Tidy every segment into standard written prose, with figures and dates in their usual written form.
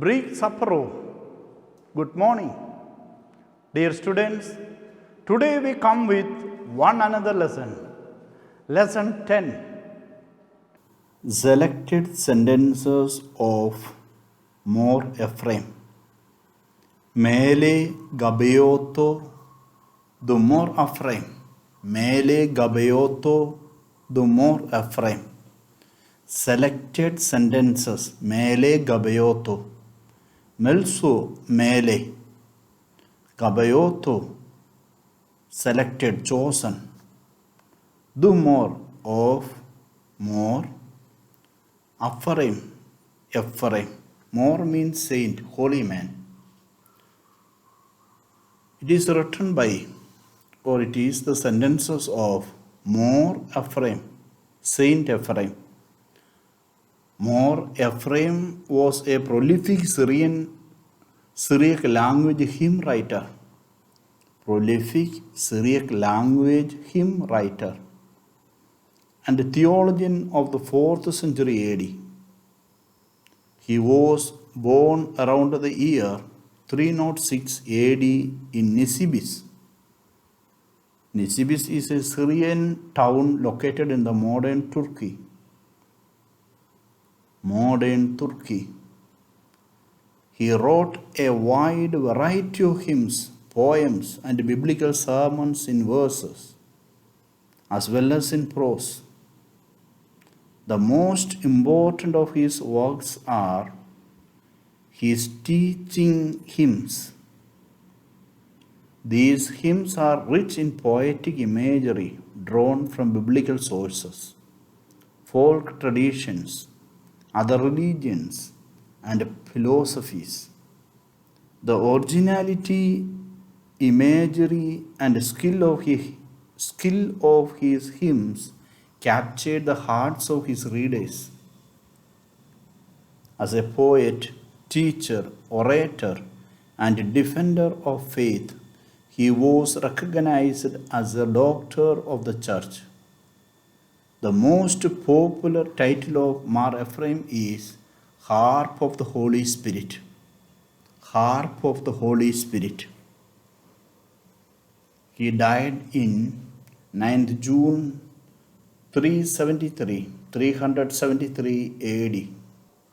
Brick Sapro. Good morning. Dear students, today we come with one another lesson. Lesson 10. Selected sentences of Mor Ephraim. Mele Gabeoto Dumor Ephraim. Mele Gabeoto Dumor Ephraim. Selected sentences. Mele Gabeoto. Melso Mele. Gabayoto, selected, chosen. Do more of, more. Ephraim, Ephraim. More means saint, holy man. It is written by, or it is the sentences of Mor Ephraim, Saint Ephraim. Mor Ephraim was a prolific Syriac language hymn writer. Prolific Syriac language hymn writer and a theologian of the 4th century AD. He was born around the year 306 AD in Nisibis. Nisibis is a Syrian town located in the modern Turkey. Modern Turkey. He wrote a wide variety of hymns, poems, and biblical sermons in verses, as well as in prose. The most important of his works are his teaching hymns. These hymns are rich in poetic imagery drawn from biblical sources, folk traditions, other religions, and philosophies. The originality, imagery, and skill of his hymns captured the hearts of his readers. As a poet, teacher, orator, and defender of faith, he was recognized as a doctor of the church. The most popular title of Mor Ephraim is Harp of the Holy Spirit. Harp of the Holy Spirit. He died in 9th June 373 AD.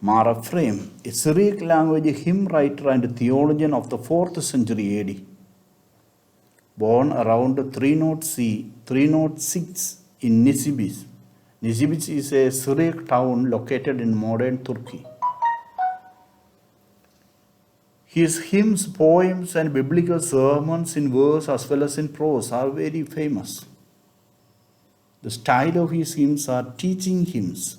Mor Ephraim, a Syriac language hymn writer and theologian of the 4th century AD. Born around 306 in Nisibis. Nisibis is a Syriac town located in modern Turkey. His hymns, poems, and biblical sermons in verse as well as in prose are very famous. The style of his hymns are teaching hymns.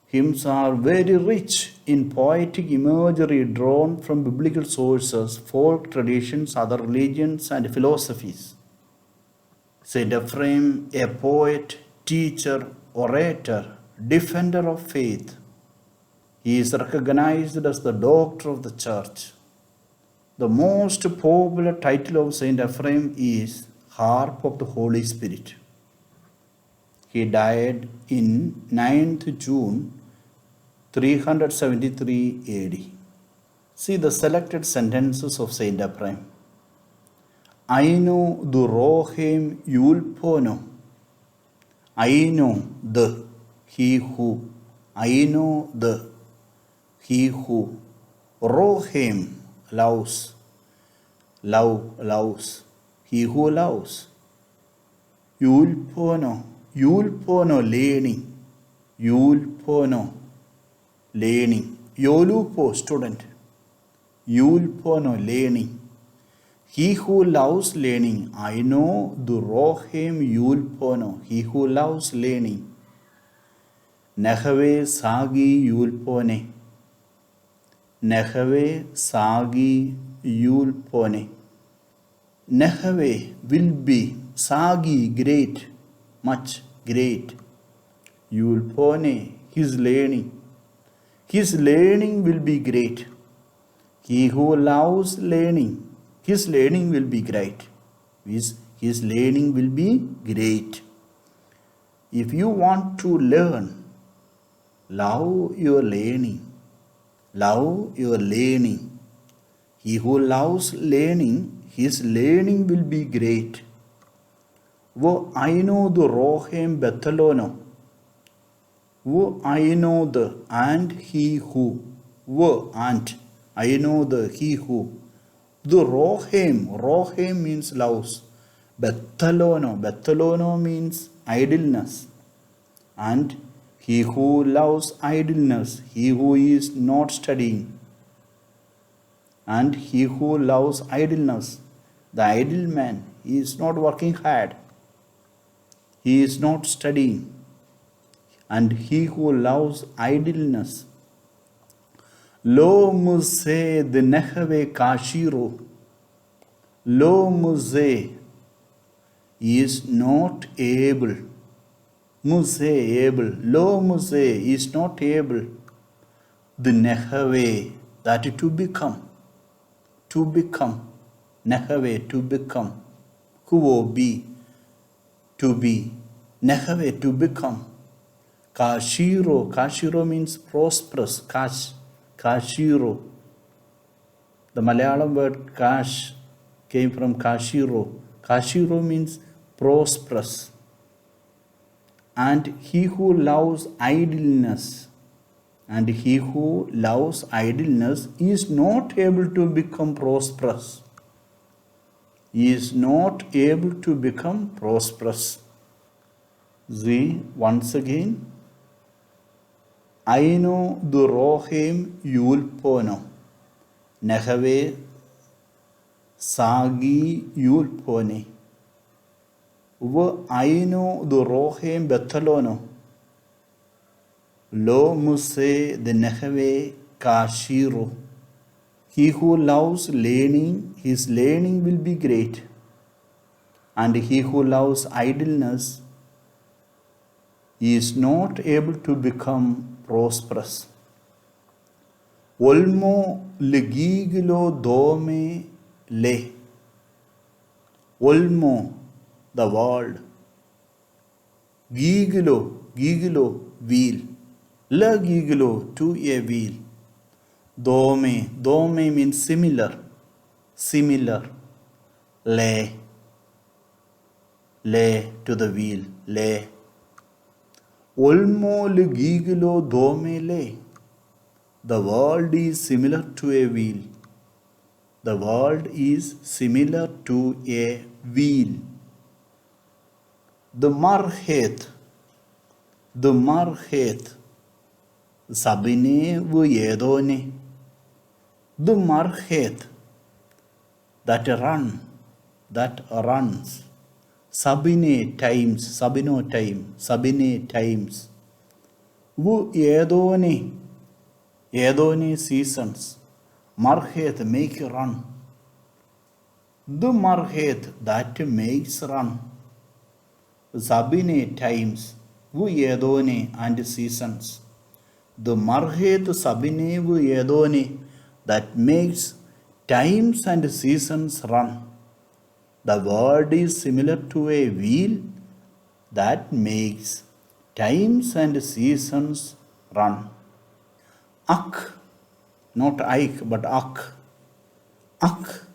Hymns are very rich in poetic imagery drawn from biblical sources, folk traditions, other religions, and philosophies. Saint Ephraim, a poet, teacher, orator, defender of faith. He is recognized as the doctor of the church. The most popular title of Saint Ephraim is Harp of the Holy Spirit. He died in 9th June 373 AD. See the selected sentences of Saint Ephraim. Aino du rohem yulpono. Aino the, he who. Aino the, he who. Rohem, loves. Love, loves. He who loves. Yulpono, yulpono, learning. Yulpono, learning. Yolupo, student. Yulpono, learning. He who loves learning, I know the Rohem Yulpono. He who loves learning. Nehave Sagi Yulpone. Nehave Sagi Yulpone. Nehave will be Sagi great, much great. Yulpone, his learning. His learning will be great. He who loves learning, his learning will be great. His learning will be great. If you want to learn, love your learning. Love your learning. He who loves learning, his learning will be great. Wo I know the Rohem Bethalono. Wo I know the and he who. Wo and I know the he who. The Rohem means loves. Bethalono means idleness. And he who loves idleness, he who is not studying. And he who loves idleness, the idle man, he is not working hard. He is not studying. And he who loves idleness, Lo Muse the Nehave Kashiro. Lo Muse is not able. Muse able. Lo Muse is not able. The Nehave, that to become. To become. Nehave to become. Kuo be. To be. Nehave to become. Kashiro means prosperous. Kashiro. The Malayalam word Kash came from Kashiro. Kashiro means prosperous. And he who loves idleness, is not able to become prosperous. He is not able to become prosperous. See, once again, I know the Rohem Yulpono. Nehave Sagi Yulpone. I know the Rohem Bethalono. Lo Muse the Nehave Kashiro. He who loves learning, his learning will be great. And he who loves idleness is not able to become prosperous. Olmo legiglo dome le. Olmo, the world. Giglo, wheel. Le giglo, to a wheel. Dome means similar. Le to the wheel. Le. Olmo le giglo dome le. The world is similar to a wheel. The world is similar to a wheel. The marhet. Sabine vu yedone. The marhet. That runs. Sabine times. Vu yedone seasons. Marhet make run. The marhet that makes run. Sabine times. Vu yedone and seasons. The marhet sabine vu yedone that makes times and seasons run. The word is similar to a wheel that makes times and seasons run. Ak, not Ike, but Ak. Ak,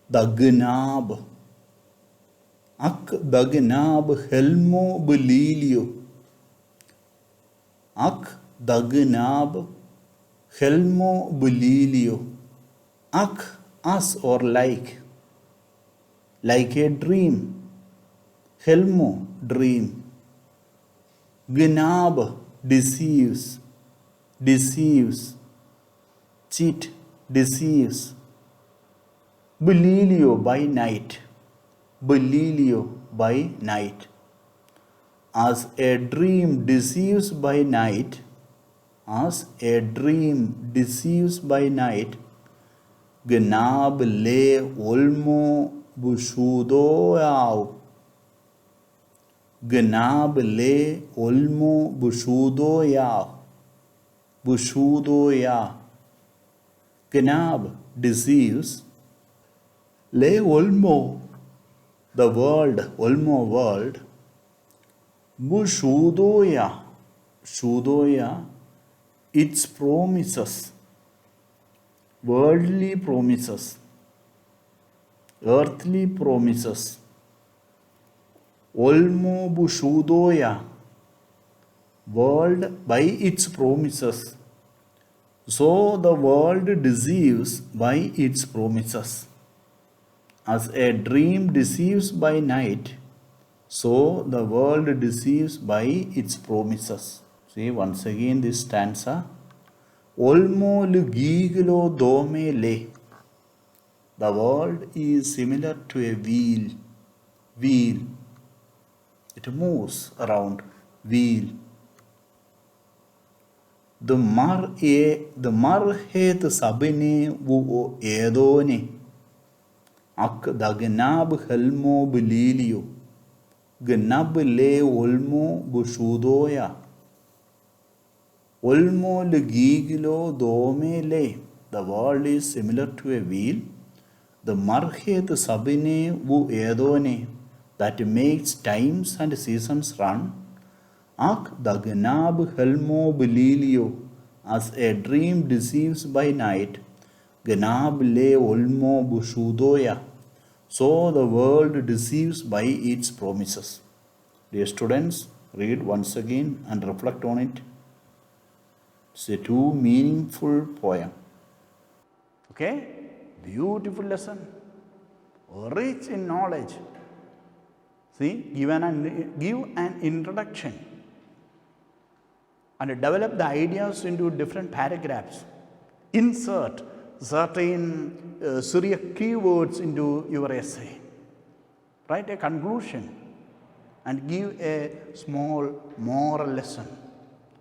the gnab. Ak, the gnab, helmo belilio. Ak, the gnab, helmo belilio. Ak, us or like a dream. Helmo, dream. Gnab, deceives. Cheat, deceives. Belilio by night. Belilio by night. As a dream deceives by night, as a dream deceives by night, Gnab le olmo bushudoyao. Gnab le olmo bushudoyao. Bushudoya. Gnab deceives. Le olmo, the world, olmo world. Bushudoya. Shudoya, its promises. Worldly promises, earthly promises. Olmo bushudoya, world by its promises. So the world deceives by its promises. As a dream deceives by night, so the world deceives by its promises. See once again this stanza. Olmo ligiglo dome le. The world is similar to a wheel. Wheel. It moves around. Wheel. The mar het sabine wo edone. Ak dagnab helmo belilio. Gnab le olmo bushudoya. Olmo legiglo dome le. The world is similar to a wheel. The marhet sabine vu edone, that makes times and seasons run. Ak dagnab helmo belilio, as a dream deceives by night. Gnab le olmo bushudoya. So the world deceives by its promises. Dear students, read once again and reflect on it. It's a too meaningful poem. Okay? Beautiful lesson. Rich in knowledge. See, give an introduction and develop the ideas into different paragraphs. Insert certain Syriac keywords into your essay. Write a conclusion and give a small moral lesson.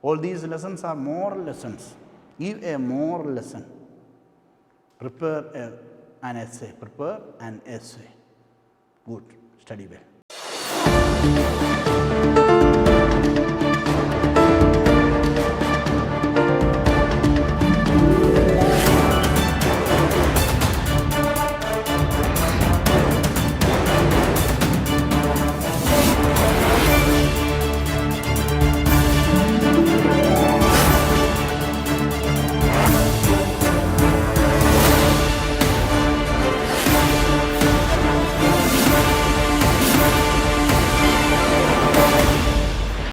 All these lessons are moral lessons. Give a moral lesson. Prepare an essay. Prepare an essay. Good. Study well.